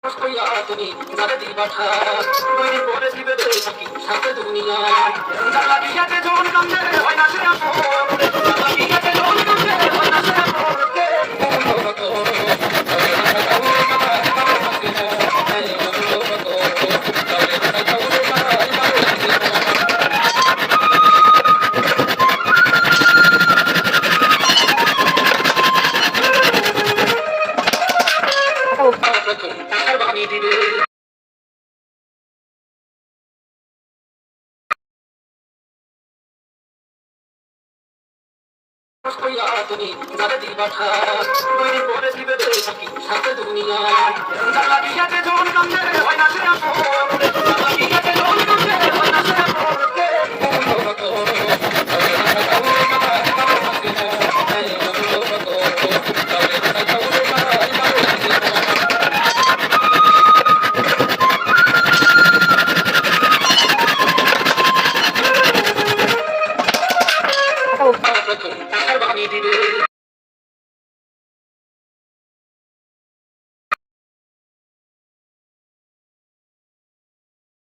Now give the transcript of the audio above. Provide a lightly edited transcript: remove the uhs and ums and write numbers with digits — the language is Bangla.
কইয়া তুমি যাবে দিবা ঠা দুই দিন পরে দিবে রে বাকি সাথে দুনিয়া জালা দিয়াতে জন কান্দে হয় না সে আপন জালা দিয়াতে জন কান্দে হয় না সে আপন প্রথম টাকার বানিয়ে দিবে কইয়া তুমি যাবে দিবা ঠা দুই দিন পরে দিবে রে বাকি সাথে দুনিয়া জালা দিয়াতে জন কান্দে হয় না সে আপন জালা দিয়াতে জন কান্দে হয় না সে আপন প্রথম টাকার বানিয়ে দিবে